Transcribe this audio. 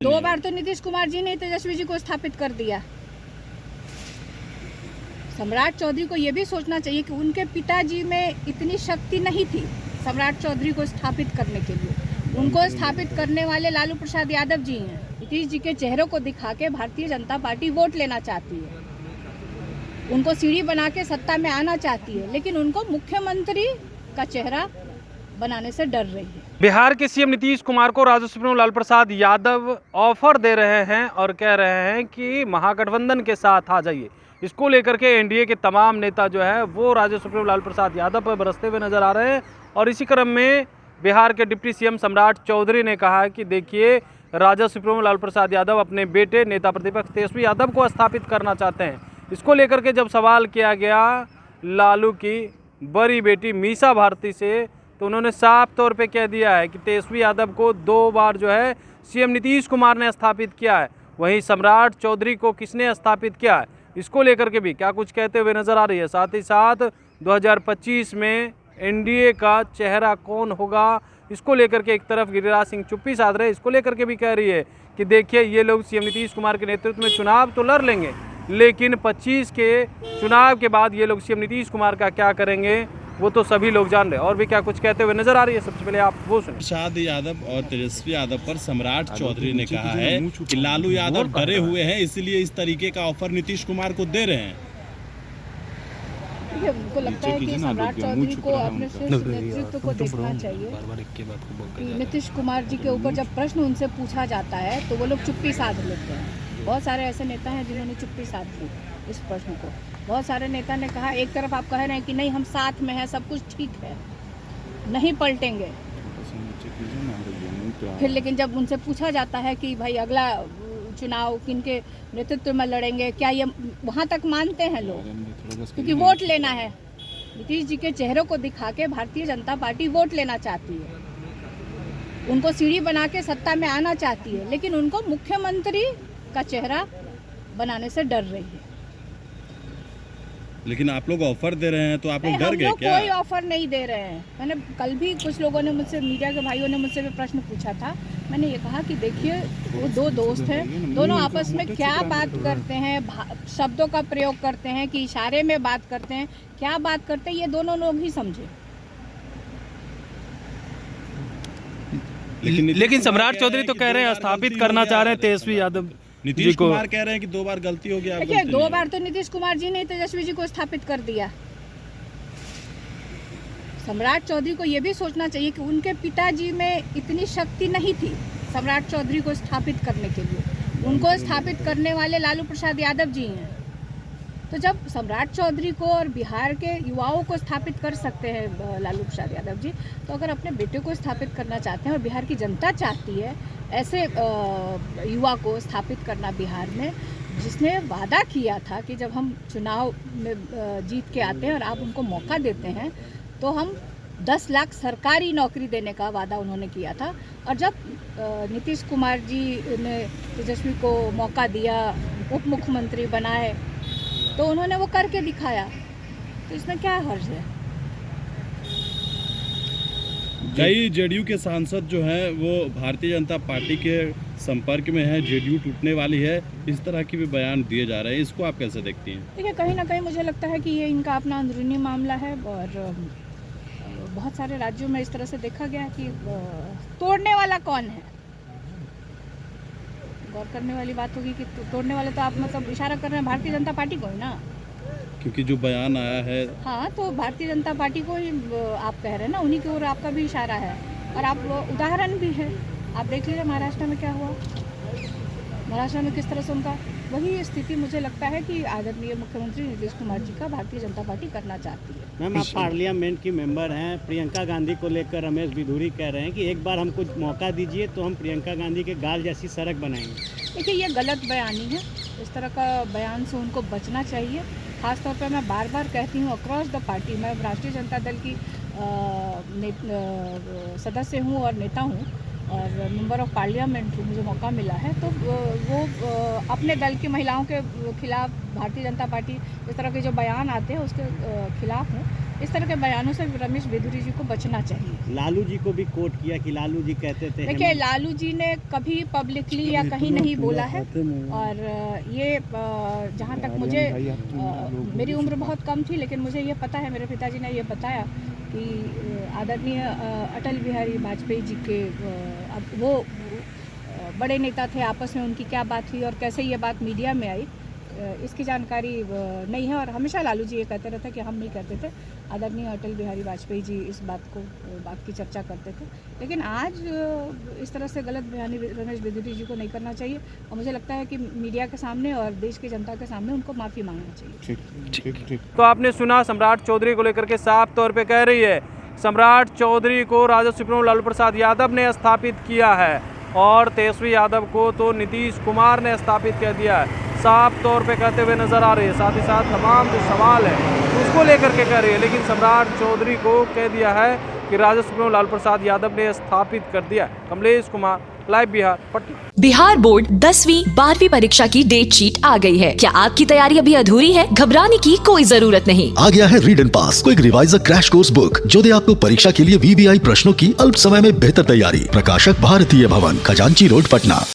दो बार तो नीतीश कुमार जी ने तेजस्वी जी को स्थापित कर दिया। सम्राट चौधरी को ये भी सोचना चाहिए कि उनके पिताजी में इतनी शक्ति नहीं थी सम्राट चौधरी को स्थापित करने के लिए। उनको स्थापित करने वाले लालू प्रसाद यादव जी हैं। नीतीश जी के चेहरों को दिखा के भारतीय जनता पार्टी वोट लेना चाहती है, उनको सीढ़ी बना के सत्ता में आना चाहती है, लेकिन उनको मुख्यमंत्री का चेहरा बनाने से डर रही है। बिहार के सीएम नीतीश कुमार को राजद सुप्रीमो लालू प्रसाद यादव ऑफर दे रहे हैं और कह रहे हैं कि महागठबंधन के साथ आ जाइए। इसको लेकर के एनडीए के तमाम नेता जो है वो राजद सुप्रीमो लालू प्रसाद यादव पर बरसते हुए नजर आ रहे हैं। और इसी क्रम में बिहार के डिप्टी सीएम सम्राट चौधरी ने कहा कि देखिए, राजद सुप्रीमो लालू प्रसाद यादव अपने बेटे नेता प्रतिपक्ष तेजस्वी यादव को स्थापित करना चाहते हैं। इसको लेकर के जब सवाल किया गया लालू की बड़ी बेटी मीसा भारती से, तो उन्होंने साफ तौर पे कह दिया है कि तेजस्वी यादव को 2 बार जो है सीएम नीतीश कुमार ने स्थापित किया है। वहीं सम्राट चौधरी को किसने स्थापित किया है, इसको लेकर के भी क्या कुछ कहते हुए नजर आ रही है। साथ ही साथ 2025 में एनडीए का चेहरा कौन होगा, इसको लेकर के एक तरफ गिरिराज सिंह चुप्पी साध रहे, इसको लेकर के भी कह रही है कि देखिए, ये लोग सीएम नीतीश कुमार के नेतृत्व में चुनाव तो लड़ लेंगे, लेकिन 25 के चुनाव के बाद ये लोग सीएम नीतीश कुमार का क्या करेंगे वो तो सभी लोग जान रहे हैं। और भी क्या कुछ कहते हुए नजर आ रही है, सबसे पहले आप वो सुनिए। प्रसाद यादव और तेजस्वी यादव पर सम्राट चौधरी ने कहा है कि लालू यादव डरे हुए हैं, इसलिए इस तरीके का ऑफर नीतीश कुमार को दे रहे हैं। उनको लगता है कि सम्राट चौधरी को अपने नेतृत्व को देखना चाहिए। नीतीश कुमार जी के ऊपर जब प्रश्न उनसे पूछा जाता है तो वो लोग चुप्पी साध लेते हैं। बहुत सारे ऐसे नेता हैं जिन्होंने चुप्पी साध ली इस प्रश्न को। बहुत सारे नेता ने कहा, एक तरफ आप कह रहे हैं कि नहीं हम साथ में हैं, सब कुछ ठीक है, नहीं पलटेंगे, फिर लेकिन जब उनसे पूछा जाता है कि भाई अगला चुनाव किनके नेतृत्व में लड़ेंगे, क्या ये वहाँ तक मानते हैं लोग? क्योंकि वोट लेना है। नीतीश जी के चेहरों को दिखा के भारतीय जनता पार्टी वोट लेना चाहती है, उनको सीढ़ी बना के सत्ता में आना चाहती है, लेकिन उनको मुख्यमंत्री का चेहरा बनाने से डर रही है। लेकिन आप लोग ऑफर दे रहे हैं तो आप लोग डर गए क्या? कोई ऑफर नहीं दे रहे हैं। मैंने कल भी कुछ लोगों ने मुझसे, मीडिया के भाइयों ने मुझसे भी प्रश्न पूछा था। मैंने ये कहा कि देखिए, वो 2 दोस्त हैं, दोनों आपस में क्या बात करते हैं, शब्दों का प्रयोग करते हैं कि इशारे में बात करते हैं, क्या बात करते हैं, ये दोनों लोग ही समझे। लेकिन सम्राट चौधरी तो कह रहे हैं स्थापित करना चाह रहे हैं तेजस्वी यादव। नीतीश कुमार कह रहे हैं कि 2 बार गलती हो गया। देखिए, 2 बार तो नीतीश कुमार जी ने तेजस्वी जी को स्थापित कर दिया। सम्राट चौधरी को ये भी सोचना चाहिए कि उनके पिताजी में इतनी शक्ति नहीं थी सम्राट चौधरी को स्थापित करने के लिए। उनको स्थापित करने वाले लालू प्रसाद यादव जी हैं। तो जब सम्राट चौधरी को और बिहार के युवाओं को स्थापित कर सकते हैं लालू प्रसाद यादव जी, तो अगर अपने बेटे को स्थापित करना चाहते हैं और बिहार की जनता चाहती है ऐसे युवा को स्थापित करना बिहार में, जिसने वादा किया था कि जब हम चुनाव में जीत के आते हैं और आप उनको मौका देते हैं तो हम 10 लाख सरकारी नौकरी देने का वादा उन्होंने किया था। और जब नीतीश कुमार जी ने तेजस्वी को मौका दिया, उप मुख्यमंत्री बनाए, तो उन्होंने वो करके दिखाया, तो इसमें क्या हर्ज है? कई जेडीयू के सांसद जो हैं वो भारतीय जनता पार्टी के संपर्क में हैं, जेडीयू टूटने वाली है, इस तरह के भी बयान दिए जा रहे हैं, इसको आप कैसे देखती हैं? देखिए, कहीं ना कहीं मुझे लगता है कि ये इनका अपना अंदरूनी मामला है और बहुत सारे राज्यों में इस तरह से देखा गया कि तोड़ने वाला कौन है। गौर करने वाली बात होगी कि तोड़ने वाले तो आप मतलब इशारा कर रहे हैं भारतीय जनता पार्टी को ही ना, क्योंकि जो बयान आया है। हाँ, तो भारतीय जनता पार्टी को ही आप कह रहे हैं ना, उन्हीं की ओर आपका भी इशारा है। और आप उदाहरण भी है, आप देख लीजिए महाराष्ट्र में क्या हुआ, महाराष्ट्र में किस तरह से उनका वही स्थिति मुझे लगता है कि आदरणीय मुख्यमंत्री नीतीश कुमार जी का भारतीय जनता पार्टी करना चाहती है। मैम, आप पार्लियामेंट की मेंबर हैं, प्रियंका गांधी को लेकर रमेश बिधूरी कह रहे हैं कि एक बार हमको मौका दीजिए तो हम प्रियंका गांधी के गाल जैसी सड़क बनाएंगे। देखिए, ये गलत बयानी है, इस तरह का बयान से उनको बचना चाहिए। खासतौर पर मैं बार बार कहती हूँ, अक्रॉस द पार्टी, मैं राष्ट्रीय जनता दल की सदस्य हूँ और नेता हूँ और मेंबर ऑफ पार्लियामेंट हूँ, मुझे मौका मिला है, तो वो अपने दल की महिलाओं के खिलाफ भारतीय जनता पार्टी इस तरह के जो बयान आते हैं उसके खिलाफ हूँ। इस तरह के बयानों से रमेश बिधूरी जी को बचना चाहिए। लालू जी को भी कोट किया कि लालू जी कहते थे। देखिए, लालू जी ने कभी पब्लिकली या कहीं नहीं बोला है, और ये जहाँ तक मुझे मेरी उम्र बहुत कम थी, लेकिन मुझे ये पता है, मेरे पिताजी ने ये बताया कि आदरणीय अटल बिहारी वाजपेयी जी के अब वो बड़े नेता थे, आपस में उनकी क्या बात हुई और कैसे ये बात मीडिया में आई, इसकी जानकारी नहीं है। और हमेशा लालू जी ये कहते रहते कि हम नहीं करते थे, आदरणीय अटल बिहारी वाजपेयी जी इस बात की चर्चा करते थे। लेकिन आज इस तरह से गलत बयानी रमेश बिधूरी जी को नहीं करना चाहिए, और मुझे लगता है कि मीडिया के सामने और देश की जनता के सामने उनको माफ़ी मांगना चाहिए। ठीक। तो आपने सुना, सम्राट चौधरी को लेकर के साफ तौर पे कह रही है, सम्राट चौधरी को राजद सुप्रीमो लालू प्रसाद यादव ने स्थापित किया है और तेजस्वी यादव को तो नीतीश कुमार ने स्थापित कर दिया है, साफ तौर पे कहते हुए नजर आ रही है। साथ ही साथ तमाम जो सवाल है उसको लेकर के कह रही है, लेकिन सम्राट चौधरी को कह दिया है कि राजद सुप्रीमो लालू प्रसाद यादव ने स्थापित कर दिया है। कमलेश कुमार, लाइव बिहार, पटना। बिहार बोर्ड 10वीं 12वीं परीक्षा की डेट शीट आ गई है। क्या आपकी तैयारी अभी अधूरी है? घबराने की कोई जरूरत नहीं। आ गया है read and pass quick reviser crash course book, जो दे आपको परीक्षा के लिए VVI प्रश्नों की अल्प समय में बेहतर तैयारी। प्रकाशक भारतीय भवन, खजांची रोड, पटना।